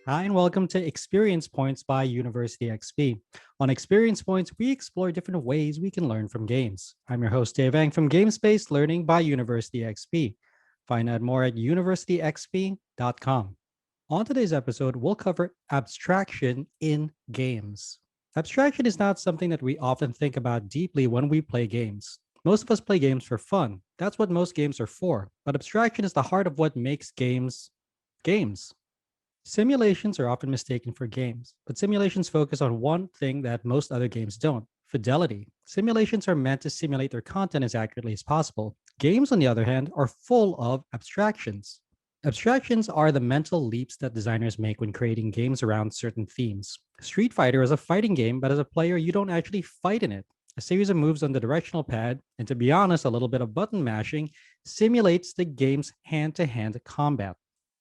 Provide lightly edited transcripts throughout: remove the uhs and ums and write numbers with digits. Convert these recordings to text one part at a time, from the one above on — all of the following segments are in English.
Hi, and welcome to Experience Points by University XP. On Experience Points, we explore different ways we can learn from games. I'm your host, Dave Ang from Games-Based Learning by University XP. Find out more at universityxp.com. On today's episode, we'll cover abstraction in games. Abstraction is not something that we often think about deeply when we play games. Most of us play games for fun. That's what most games are for. But abstraction is the heart of what makes games games. Simulations are often mistaken for games, but simulations focus on one thing that most other games don't: fidelity. Simulations are meant to simulate their content as accurately as possible. Games, on the other hand, are full of abstractions. Abstractions are the mental leaps that designers make when creating games around certain themes. Street Fighter is a fighting game, but as a player, you don't actually fight in it. A series of moves on the directional pad, and to be honest, a little bit of button mashing, simulates the game's hand to hand combat.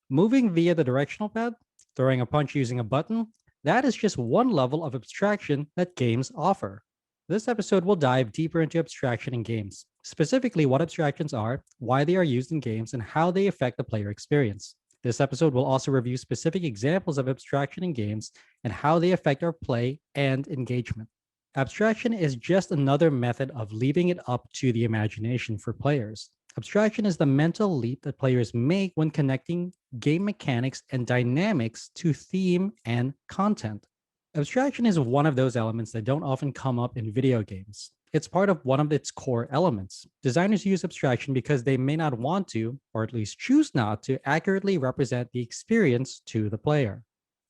Moving via the directional pad, throwing a punch using a button, that is just one level of abstraction that games offer. This episode will dive deeper into abstraction in games, specifically what abstractions are, why they are used in games, and how they affect the player experience. This episode will also review specific examples of abstraction in games and how they affect our play and engagement. Abstraction is just another method of leaving it up to the imagination for players. Abstraction is the mental leap that players make when connecting game mechanics and dynamics to theme and content. Abstraction is one of those elements that don't often come up in video games. It's part of one of its core elements. Designers use abstraction because they may not want to, or at least choose not to, accurately represent the experience to the player.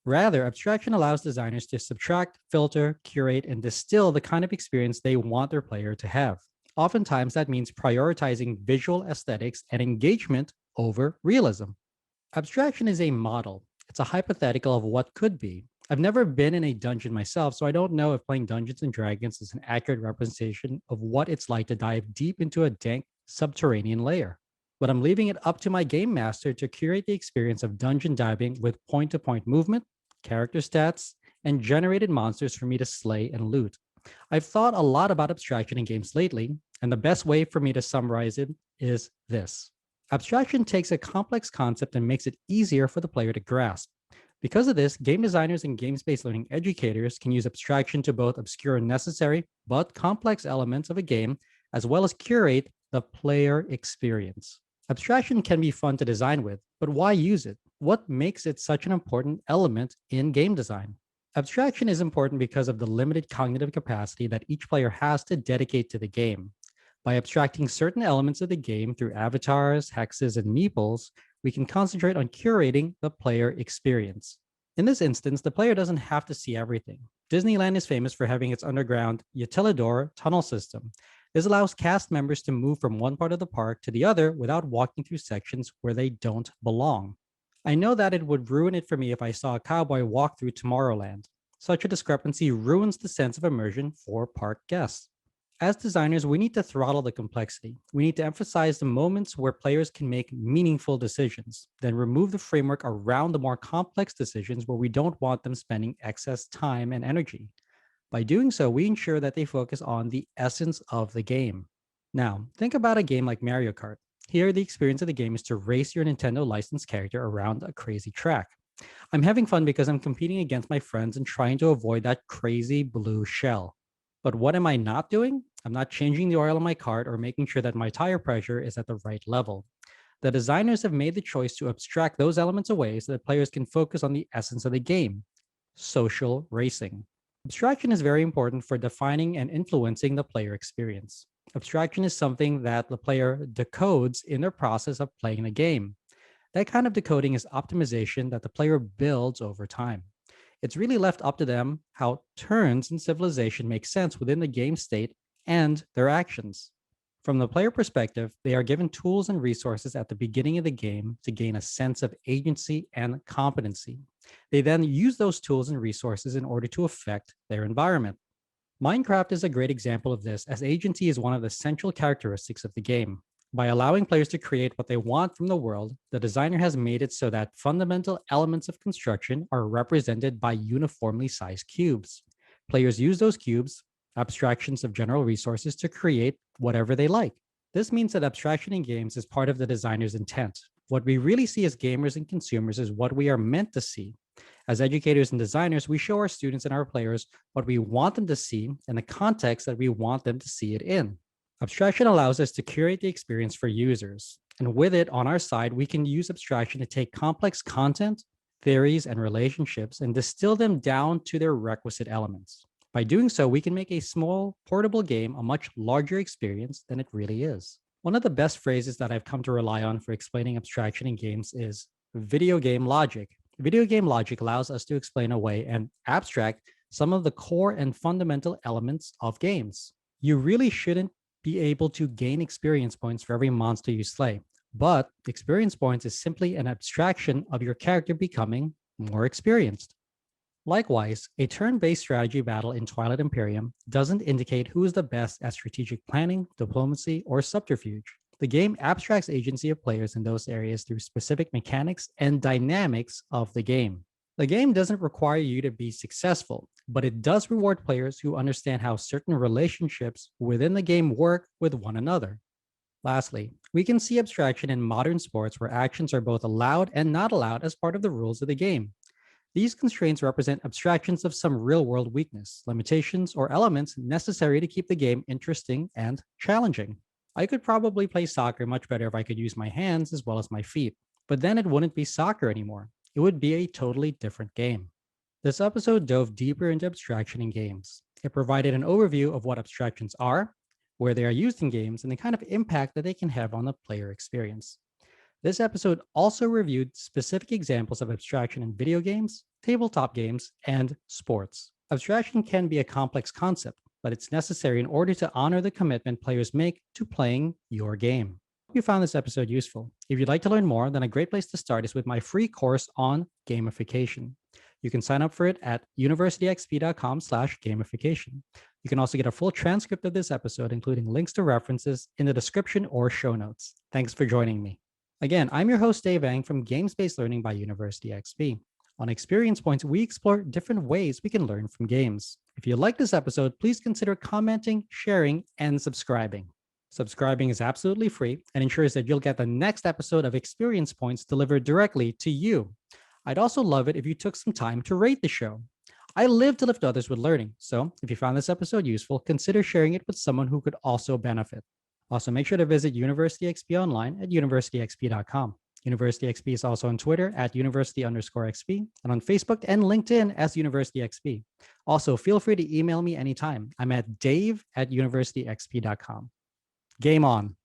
Rather, abstraction allows designers to subtract, filter, curate, and distill the kind of experience they want their player to have. Oftentimes, that means prioritizing visual aesthetics and engagement over realism. Abstraction is a model, it's a hypothetical of what could be. I've never been in a dungeon myself, so I don't know if playing Dungeons and Dragons is an accurate representation of what it's like to dive deep into a dank subterranean layer. But I'm leaving it up to my game master to curate the experience of dungeon diving with point to point movement, character stats, and generated monsters for me to slay and loot. I've thought a lot about abstraction in games lately, and the best way for me to summarize it is this: abstraction takes a complex concept and makes it easier for the player to grasp. Because of this, game designers and games based learning educators can use abstraction to both obscure necessary but complex elements of a game, as well as curate the player experience. Abstraction can be fun to design with, but why use it? What makes it such an important element in game design? Abstraction is important because of the limited cognitive capacity that each player has to dedicate to the game. By abstracting certain elements of the game through avatars, hexes, and meeples, we can concentrate on curating the player experience. In this instance, the player doesn't have to see everything. Disneyland is famous for having its underground Utilidor tunnel system. This allows cast members to move from one part of the park to the other without walking through sections where they don't belong. I know that it would ruin it for me if I saw a cowboy walk through Tomorrowland. Such a discrepancy ruins the sense of immersion for park guests. As designers, we need to throttle the complexity. We need to emphasize the moments where players can make meaningful decisions, then remove the framework around the more complex decisions where we don't want them spending excess time and energy. By doing so, we ensure that they focus on the essence of the game. Now, think about a game like Mario Kart. Here, the experience of the game is to race your Nintendo licensed character around a crazy track. I'm having fun because I'm competing against my friends and trying to avoid that crazy blue shell. But what am I not doing? I'm not changing the oil in my cart or making sure that my tire pressure is at the right level. The designers have made the choice to abstract those elements away so that players can focus on the essence of the game: social racing. Abstraction is very important for defining and influencing the player experience. Abstraction is something that the player decodes in their process of playing the game. That kind of decoding is optimization that the player builds over time. It's really left up to them how turns in civilization make sense within the game state and their actions. From the player perspective, they are given tools and resources at the beginning of the game to gain a sense of agency and competency. They then use those tools and resources in order to affect their environment. Minecraft is a great example of this, as agency is one of the central characteristics of the game. By allowing players to create what they want from the world, the designer has made it so that fundamental elements of construction are represented by uniformly sized cubes. Players use those cubes, abstractions of general resources, to create whatever they like. This means that abstraction in games is part of the designer's intent. What we really see as gamers and consumers is what we are meant to see. As educators and designers, we show our students and our players what we want them to see and the context that we want them to see it in. Abstraction allows us to curate the experience for users. And with it on our side, we can use abstraction to take complex content, theories, and relationships and distill them down to their requisite elements. By doing so, we can make a small, portable game a much larger experience than it really is. One of the best phrases that I've come to rely on for explaining abstraction in games is video game logic. Video game logic allows us to explain away and abstract some of the core and fundamental elements of games. You really shouldn't be able to gain experience points for every monster you slay, but experience points is simply an abstraction of your character becoming more experienced. Likewise, a turn based strategy battle in Twilight Imperium doesn't indicate who is the best at strategic planning, diplomacy, or subterfuge. The game abstracts agency of players in those areas through specific mechanics and dynamics of the game. The game doesn't require you to be successful, but it does reward players who understand how certain relationships within the game work with one another. Lastly, we can see abstraction in modern sports where actions are both allowed and not allowed as part of the rules of the game. These constraints represent abstractions of some real world weakness, limitations, or elements necessary to keep the game interesting and challenging. I could probably play soccer much better if I could use my hands as well as my feet, but then it wouldn't be soccer anymore. It would be a totally different game. This episode dove deeper into abstraction in games. It provided an overview of what abstractions are, where they are used in games, and the kind of impact that they can have on the player experience. This episode also reviewed specific examples of abstraction in video games, tabletop games, and sports. Abstraction can be a complex concept, but it's necessary in order to honor the commitment players make to playing your game. Hope you found this episode useful. If you'd like to learn more, then a great place to start is with my free course on gamification. You can sign up for it at universityxp.com/gamification. You can also get a full transcript of this episode, including links to references in the description or show notes. Thanks for joining me. Again, I'm your host, Dave Ang from Games-Based Learning by University XP. On Experience Points, we explore different ways we can learn from games. If you like this episode, please consider commenting, sharing, and subscribing. Subscribing is absolutely free and ensures that you'll get the next episode of Experience Points delivered directly to you. I'd also love it if you took some time to rate the show. I live to lift others with learning, so if you found this episode useful, consider sharing it with someone who could also benefit. Also, make sure to visit University XP online at universityxp.com. University XP is also on Twitter at university_XP and on Facebook and LinkedIn as University XP. Also, feel free to email me anytime. I'm at dave@universityxp.com. Game on.